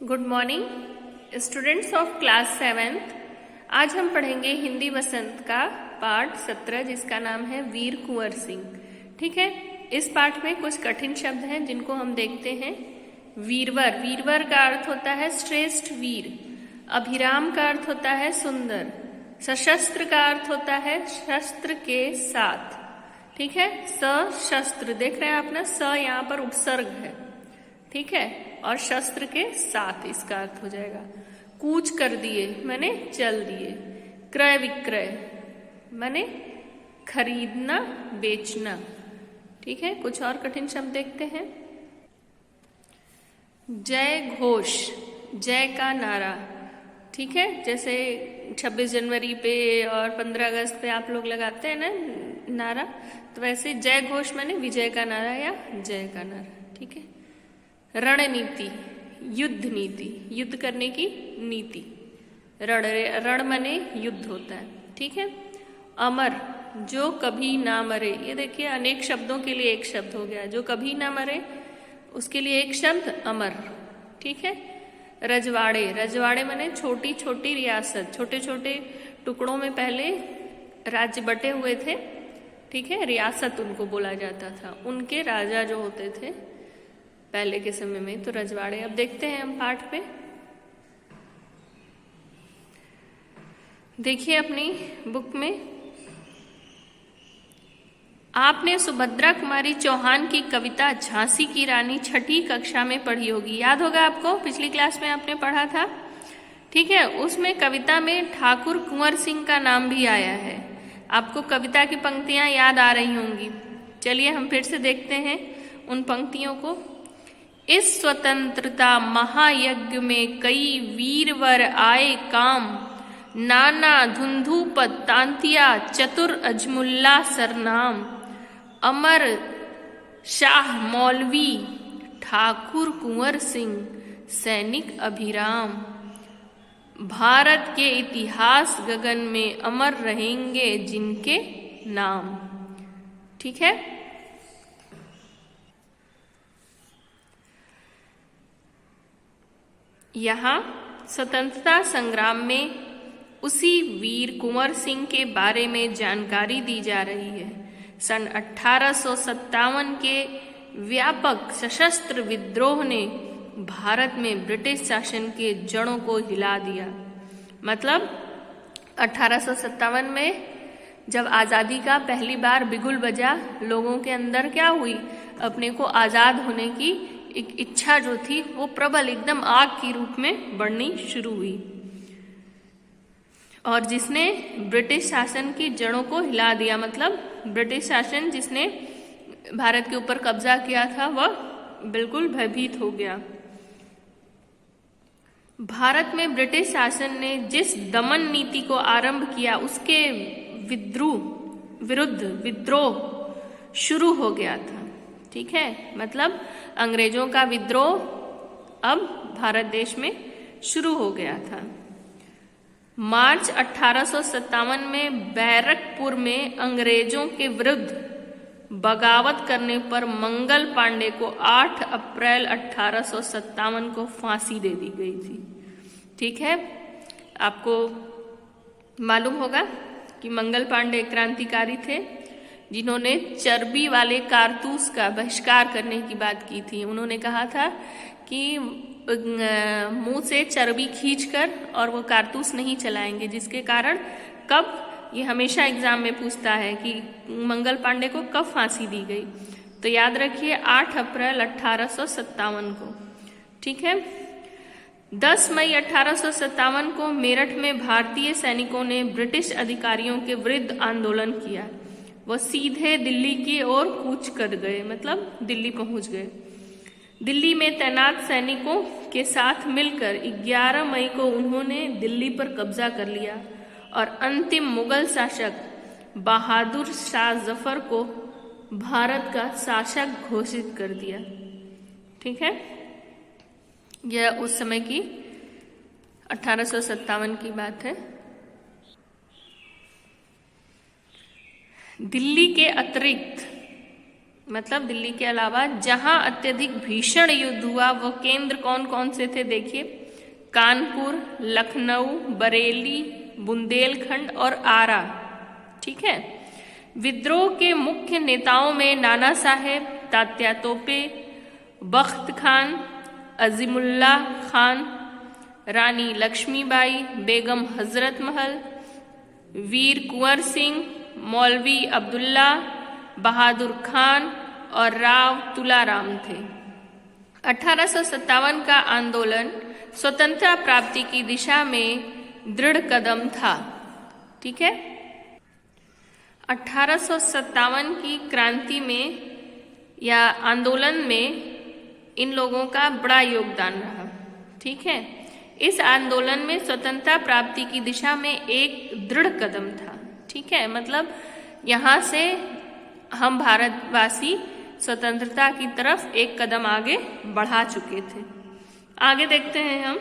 Good morning students of class 7th। आज हम पढ़ेंगे हिंदी वसंत का पाठ 17 जिसका नाम है वीर कुंवर सिंह। ठीक है, इस पाठ में कुछ कठिन शब्द हैं जिनको हम देखते हैं। वीरवर, वीरवर का अर्थ होता है श्रेष्ठ वीर। अभिराम का अर्थ होता है सुंदर। सशस्त्र का अर्थ होता है शस्त्र के साथ। ठीक है, सशस्त्र देख रहे हैं आप ना, स यहाँ पर उपसर्ग है। ठीक है, और शस्त्र के साथ इसका अर्थ हो जाएगा। कूच कर दिए माने चल दिए। क्रय विक्रय माने खरीदना बेचना। ठीक है, कुछ और कठिन शब्द देखते हैं। जय घोष, जय का नारा। ठीक है, जैसे 26 जनवरी पे और 15 अगस्त पे आप लोग लगाते हैं ना नारा, तो वैसे जय घोष माने विजय का नारा या जय का नारा। ठीक है, रणनीति, युद्ध नीति, युद्ध करने की नीति। रण माने युद्ध होता है। ठीक है, अमर, जो कभी ना मरे। ये देखिए अनेक शब्दों के लिए एक शब्द हो गया। जो कभी ना मरे उसके लिए एक शब्द अमर। ठीक है, रजवाड़े, रजवाड़े माने छोटी छोटी रियासत। छोटे छोटे टुकड़ों में पहले राज्य बटे हुए थे। ठीक है, रियासत उनको बोला जाता था। उनके राजा जो होते थे पहले के समय में, तो रजवाड़े। अब देखते हैं हम पाठ पे। देखिए अपनी बुक में आपने सुभद्रा कुमारी चौहान की कविता झांसी की रानी छठी कक्षा में पढ़ी होगी। याद होगा आपको, पिछली क्लास में आपने पढ़ा था। ठीक है, उसमें कविता में ठाकुर कुंवर सिंह का नाम भी आया है। आपको कविता की पंक्तियां याद आ रही होंगी। चलिए हम फिर से देखते हैं उन पंक्तियों को। इस स्वतंत्रता महायज्ञ में कई वीरवर आए काम, नाना धुंधुप तांतिया चतुर अजमुल्ला सरनाम, अमर शाह मौलवी ठाकुर कुंवर सिंह सैनिक अभिराम, भारत के इतिहास गगन में अमर रहेंगे जिनके नाम। ठीक है, यहाँ स्वतंत्रता संग्राम में उसी वीर कुंवर सिंह के बारे में जानकारी दी जा रही है। सन 1857 के व्यापक सशस्त्र विद्रोह ने भारत में ब्रिटिश शासन के जड़ों को हिला दिया। मतलब 1857 में जब आज़ादी का पहली बार बिगुल बजा, लोगों के अंदर क्या हुई, अपने को आज़ाद होने की एक इच्छा जो थी वो प्रबल एकदम आग की रूप में बढ़नी शुरू हुई, और जिसने ब्रिटिश शासन की जड़ों को हिला दिया। मतलब ब्रिटिश शासन जिसने भारत के ऊपर कब्जा किया था वह बिल्कुल भयभीत हो गया। भारत में ब्रिटिश शासन ने जिस दमन नीति को आरंभ किया उसके विरुद्ध विद्रोह शुरू हो गया था। ठीक है, मतलब अंग्रेजों का विद्रोह अब भारत देश में शुरू हो गया था। मार्च 1857 में बैरकपुर में अंग्रेजों के विरुद्ध बगावत करने पर मंगल पांडे को 8 अप्रैल 1857 को फांसी दे दी गई थी। ठीक है, आपको मालूम होगा कि मंगल पांडे क्रांतिकारी थे जिन्होंने चर्बी वाले कारतूस का बहिष्कार करने की बात की थी। उन्होंने कहा था कि मुंह से चर्बी खींचकर और वो कारतूस नहीं चलाएंगे, जिसके कारण कब, ये हमेशा एग्जाम में पूछता है कि मंगल पांडे को कब फांसी दी गई। तो याद रखिए 8 अप्रैल 1857 को। ठीक है, 10 मई 1857 को मेरठ में भारतीय सैनिकों ने ब्रिटिश अधिकारियों के विरुद्ध आंदोलन किया। वो सीधे दिल्ली की ओर कूच कर गए, मतलब दिल्ली पहुंच गए। दिल्ली में तैनात सैनिकों के साथ मिलकर 11 मई को उन्होंने दिल्ली पर कब्जा कर लिया और अंतिम मुगल शासक बहादुर शाह जफर को भारत का शासक घोषित कर दिया। ठीक है, यह उस समय की 1857 की बात है। दिल्ली के अतिरिक्त मतलब दिल्ली के अलावा जहां अत्यधिक भीषण युद्ध हुआ वो केंद्र कौन कौन से थे देखिए, कानपुर, लखनऊ, बरेली, बुंदेलखंड और आरा। ठीक है। विद्रोह के मुख्य नेताओं में नाना साहेब, तात्या तोपे, बख्त खान, अजीमुल्ला खान, रानी लक्ष्मीबाई, बेगम हजरत महल, वीर कुंवर सिंह, मौलवी अब्दुल्ला, बहादुर खान और राव तुलाराम थे। 1857 का आंदोलन स्वतंत्रता प्राप्ति की दिशा में दृढ़ कदम था। ठीक है। 1857 की क्रांति में या आंदोलन में इन लोगों का बड़ा योगदान रहा। ठीक है। इस आंदोलन में स्वतंत्रता प्राप्ति की दिशा में एक दृढ़ कदम था। ठीक है। मतलब यहाँ से हम भारतवासी स्वतंत्रता की तरफ एक कदम आगे बढ़ा चुके थे। आगे देखते हैं हम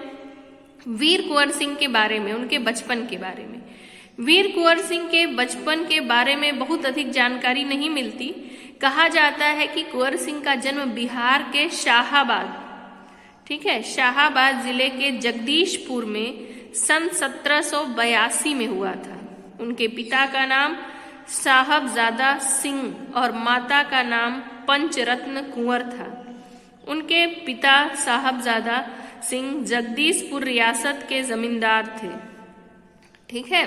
वीर कुंवर सिंह के बारे में, उनके बचपन के बारे में। वीर कुंवर सिंह के बचपन के बारे में बहुत अधिक जानकारी नहीं मिलती। कहा जाता है कि कुंवर सिंह का जन्म बिहार के शाहाबाद, ठीक है, शाहाबाद जिले के जगदीशपुर में सन 1782 में हुआ था। उनके पिता का नाम साहबजादा सिंह और माता का नाम पंचरत्न कुंवर था। उनके पिता साहबजादा सिंह जगदीशपुर रियासत के जमींदार थे। ठीक है।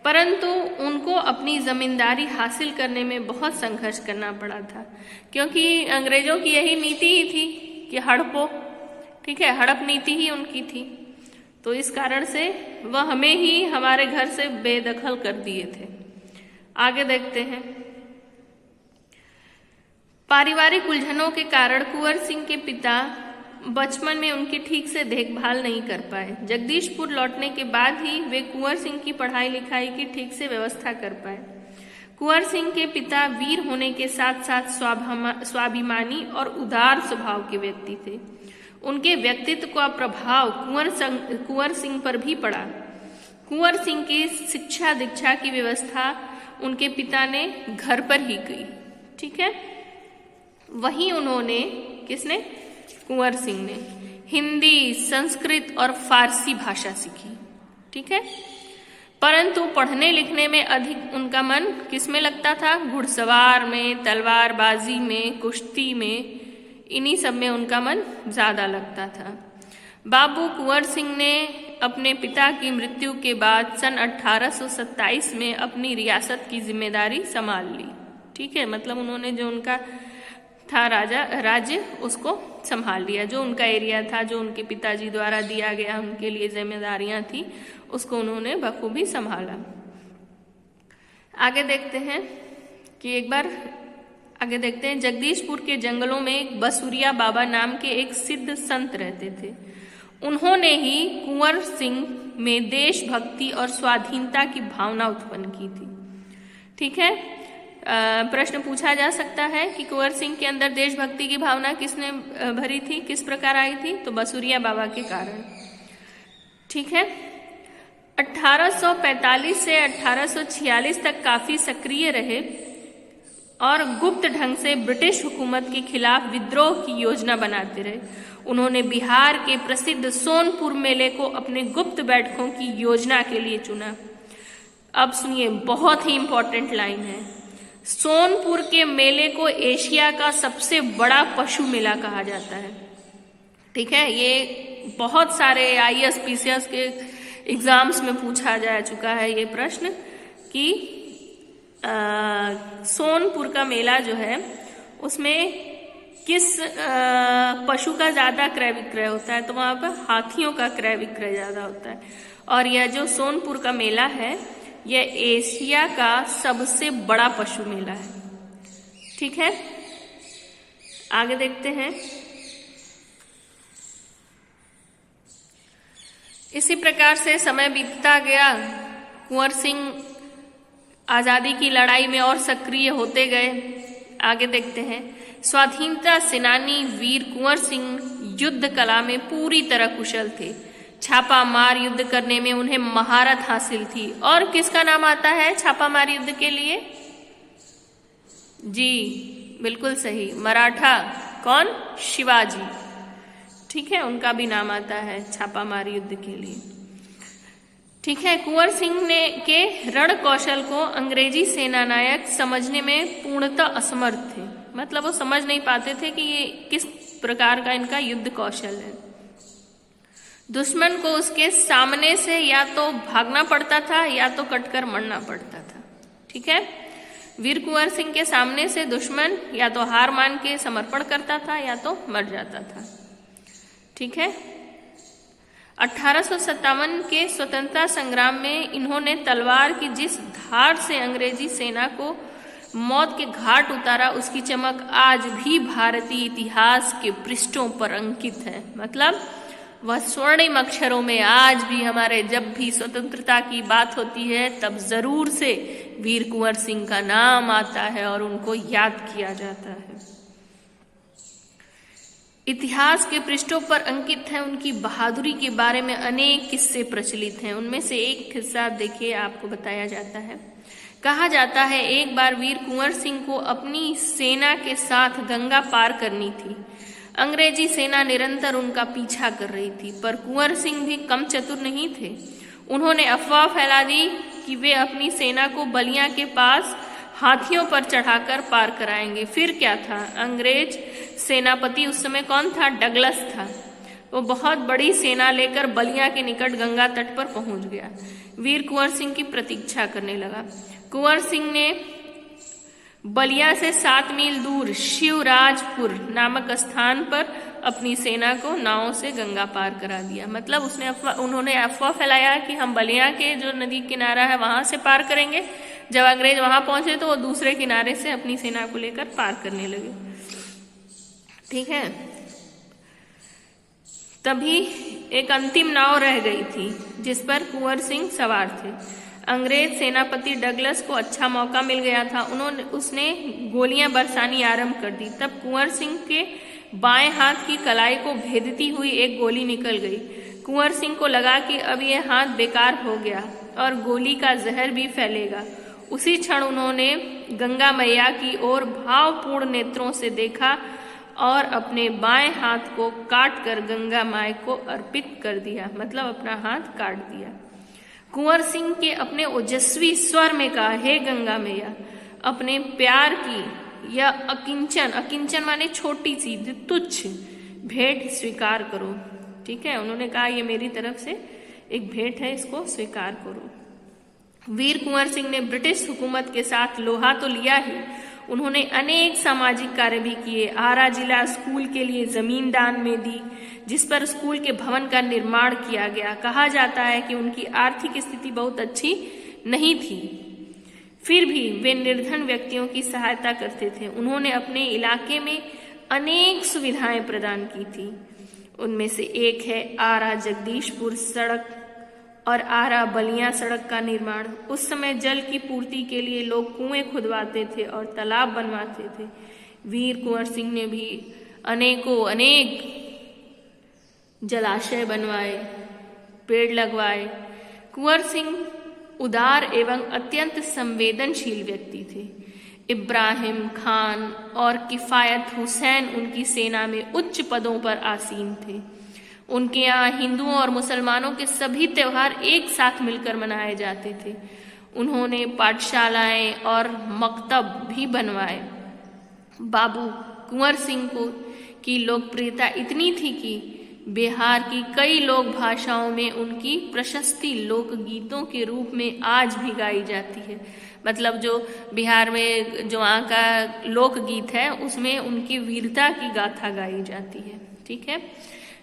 परंतु उनको अपनी जमींदारी हासिल करने में बहुत संघर्ष करना पड़ा था, क्योंकि अंग्रेजों की यही नीति ही थी कि हड़पो। ठीक है। हड़प नीति ही उनकी थी। तो इस कारण से वह हमें ही हमारे घर से बेदखल कर दिए थे। आगे देखते हैं। पारिवारिक उलझनों के कारण कुंवर सिंह के पिता बचपन में उनकी ठीक से देखभाल नहीं कर पाए। जगदीशपुर लौटने के बाद ही वे कुंवर सिंह की पढ़ाई लिखाई की ठीक से व्यवस्था कर पाए। कुंवर सिंह के पिता वीर होने के साथ साथ स्वाभिमानी और उदार स्वभाव के व्यक्ति थे। उनके व्यक्तित्व का प्रभाव कुंवर सिंह पर भी पड़ा। कुंवर सिंह की शिक्षा दीक्षा की व्यवस्था उनके पिता ने घर पर ही की। ठीक है। वहीं उन्होंने, किसने? कुंवर सिंह ने हिंदी, संस्कृत और फारसी भाषा सीखी। ठीक है। परंतु पढ़ने लिखने में अधिक उनका मन किसमें लगता था? घुड़सवार में, तलवारबाजी में, कुश्ती में, इन्हीं सब में उनका मन ज्यादा लगता था। बाबू कुंवर सिंह ने अपने पिता की मृत्यु के बाद सन 1827 में अपनी रियासत की जिम्मेदारी संभाल ली। ठीक है। मतलब उन्होंने जो उनका था राज्य उसको संभाल लिया। जो उनका एरिया था, जो उनके पिताजी द्वारा दिया गया उनके लिए जिम्मेदारियां थी, उसको उन्होंने बखूबी संभाला। आगे देखते हैं कि एक बार आगे देखते हैं। जगदीशपुर के जंगलों में एक बसुरिया बाबा नाम के एक सिद्ध संत रहते थे। उन्होंने ही कुंवर सिंह में देशभक्ति और स्वाधीनता की भावना उत्पन्न की थी। ठीक है। प्रश्न पूछा जा सकता है कि कुंवर सिंह के अंदर देशभक्ति की भावना किसने भरी थी, किस प्रकार आई थी? तो बसुरिया बाबा के कारण। ठीक है। 1845 से 1846 तक काफी सक्रिय रहे और गुप्त ढंग से ब्रिटिश हुकूमत के खिलाफ विद्रोह की योजना बनाते रहे। उन्होंने बिहार के प्रसिद्ध सोनपुर मेले को अपने गुप्त बैठकों की योजना के लिए चुना। अब सुनिए, बहुत ही इंपॉर्टेंट लाइन है। सोनपुर के मेले को एशिया का सबसे बड़ा पशु मेला कहा जाता है। ठीक है। ये बहुत सारे IAS PCS के एग्जाम्स में पूछा जा चुका है ये प्रश्न कि सोनपुर का मेला जो है उसमें किस पशु का ज्यादा क्रय विक्रय होता है? तो वहां पर हाथियों का क्रय विक्रय ज्यादा होता है। और यह जो सोनपुर का मेला है यह एशिया का सबसे बड़ा पशु मेला है। ठीक है। आगे देखते हैं। इसी प्रकार से समय बीतता गया। कुंवर सिंह आजादी की लड़ाई में और सक्रिय होते गए। आगे देखते हैं। स्वाधीनता सेनानी वीर कुंवर सिंह युद्ध कला में पूरी तरह कुशल थे। छापा मार युद्ध करने में उन्हें महारत हासिल थी। और किसका नाम आता है छापा मार युद्ध के लिए? जी, बिल्कुल सही। मराठा कौन? शिवाजी। ठीक है, उनका भी नाम आता है छापामार युद्ध के लिए। ठीक है, कुंवर सिंह ने के रण कौशल को अंग्रेजी सेनानायक समझने में पूर्णतः असमर्थ थे। मतलब वो समझ नहीं पाते थे कि ये किस प्रकार का इनका युद्ध कौशल है। दुश्मन को उसके सामने से या तो भागना पड़ता था या तो कटकर मरना पड़ता था। ठीक है, वीर कुंवर सिंह के सामने से दुश्मन या तो हार मान के समर्पण करता था या तो मर जाता था। ठीक है, 1857 के स्वतंत्रता संग्राम में इन्होंने तलवार की जिस धार से अंग्रेजी सेना को मौत के घाट उतारा, उसकी चमक आज भी भारतीय इतिहास के पृष्ठों पर अंकित है। मतलब वह स्वर्णिम अक्षरों में आज भी हमारे जब भी स्वतंत्रता की बात होती है तब जरूर से वीर कुंवर सिंह का नाम आता है और उनको याद किया जाता है। इतिहास के पृष्ठों पर अंकित है। उनकी बहादुरी के बारे में अनेक किस्से प्रचलित हैं। उनमें से एक किस्सा देखिए, आपको बताया जाता है। कहा जाता है एक बार वीर कुंवर सिंह को अपनी सेना के साथ गंगा पार करनी थी। अंग्रेजी सेना निरंतर उनका पीछा कर रही थी, पर कुंवर सिंह भी कम चतुर नहीं थे। उन्होंने अफवाह फैला दी कि वे अपनी सेना को बलिया के पास हाथियों पर चढ़ाकर पार कराएंगे। फिर क्या था, अंग्रेज सेनापति उस समय कौन था? डगलस था। वो बहुत बड़ी सेना लेकर बलिया के निकट गंगा तट पर पहुंच गया। वीर कुंवर सिंह की प्रतीक्षा करने लगा। कुंवर सिंह ने बलिया से 7 मील दूर शिवराजपुर नामक स्थान पर अपनी सेना को नावों से गंगा पार करा दिया। मतलब उन्होंने अफवाह फैलाया कि हम बलिया के जो नदी किनारा है वहां से पार करेंगे। जब अंग्रेज वहां पहुंचे तो वो दूसरे किनारे से अपनी सेना को लेकर पार करने लगे। ठीक है, तभी एक अंतिम नाव रह गई थी जिस पर कुंवर सिंह सवार थे। अंग्रेज सेनापति डगलस को अच्छा मौका मिल गया था। उसने गोलियां बरसानी आरंभ कर दी। तब कुंवर सिंह के बाएं हाथ की कलाई को भेदती हुई एक गोली निकल गई। कुंवर सिंह को लगा कि अब यह हाथ बेकार हो गया और गोली का जहर भी फैलेगा। उसी क्षण उन्होंने गंगा मैया की ओर भावपूर्ण नेत्रों से देखा और अपने बाएं हाथ को काट कर गंगा माई को अर्पित कर दिया। मतलब अपना हाथ काट दिया। कुंवर सिंह के अपने ओजस्वी स्वर में कहा, हे गंगा मैया, अपने प्यार की यह अकिंचन माने छोटी सी तुच्छ भेंट स्वीकार करो। ठीक है, उन्होंने कहा ये मेरी तरफ से एक भेंट है, इसको स्वीकार करो। वीर कुंवर सिंह ने ब्रिटिश हुकूमत के साथ लोहा तो लिया ही, उन्होंने अनेक सामाजिक कार्य भी किए। आरा जिला स्कूल के लिए जमीन दान में दी, जिस पर स्कूल के भवन का निर्माण किया गया। कहा जाता है कि उनकी आर्थिक स्थिति बहुत अच्छी नहीं थी, फिर भी वे निर्धन व्यक्तियों की सहायता करते थे। उन्होंने अपने इलाके में अनेक सुविधाएं प्रदान की थी। उनमें से एक है आरा जगदीशपुर सड़क और आरा बलिया सड़क का निर्माण। उस समय जल की पूर्ति के लिए लोग कुएं खुदवाते थे और तालाब बनवाते थे। वीर कुंवर सिंह ने भी अनेक जलाशय बनवाए, पेड़ लगवाए। कुंवर सिंह उदार एवं अत्यंत संवेदनशील व्यक्ति थे। इब्राहिम खान और किफायत हुसैन उनकी सेना में उच्च पदों पर आसीन थे। उनके यहाँ हिंदुओं और मुसलमानों के सभी त्योहार एक साथ मिलकर मनाए जाते थे। उन्होंने पाठशालाएं और मकतब भी बनवाए। बाबू कुंवर सिंह की लोकप्रियता इतनी थी कि बिहार की कई लोक भाषाओं में उनकी प्रशस्ति लोकगीतों के रूप में आज भी गाई जाती है। मतलब जो बिहार में जो वहाँ का लोकगीत है उसमें उनकी वीरता की गाथा गाई जाती है। ठीक है,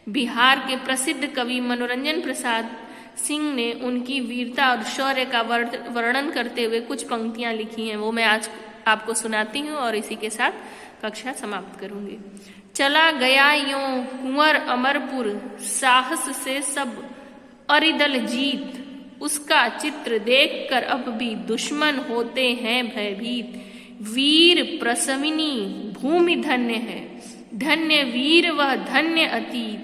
बिहार के प्रसिद्ध कवि मनोरंजन प्रसाद सिंह ने उनकी वीरता और शौर्य का वर्णन करते हुए कुछ पंक्तियां लिखी हैं, वो मैं आज आपको सुनाती हूँ और इसी के साथ कक्षा समाप्त करूंगी। चला गया यूं कुंवर अमरपुर, साहस से सब अरिदल जीत, उसका चित्र देखकर अब भी दुश्मन होते हैं भयभीत। वीर प्रसविनी भूमि धन्य है, धन्य वीर वह धन्य अतीत।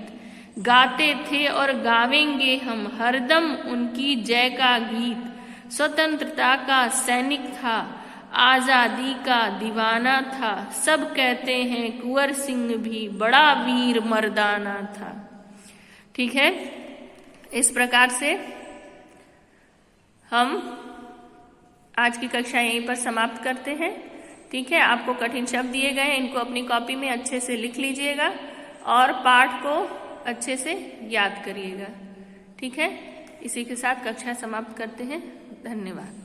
गाते थे और गावेंगे हम हरदम उनकी जय का गीत। स्वतंत्रता का सैनिक था, आजादी का दीवाना था, सब कहते हैं कुंवर सिंह भी बड़ा वीर मर्दाना था। ठीक है, इस प्रकार से हम आज की कक्षा यहीं पर समाप्त करते हैं। ठीक है, आपको कठिन शब्द दिए गए हैं, इनको अपनी कॉपी में अच्छे से लिख लीजिएगा और पाठ को अच्छे से याद करिएगा। ठीक है, इसी के साथ कक्षा समाप्त करते हैं। धन्यवाद।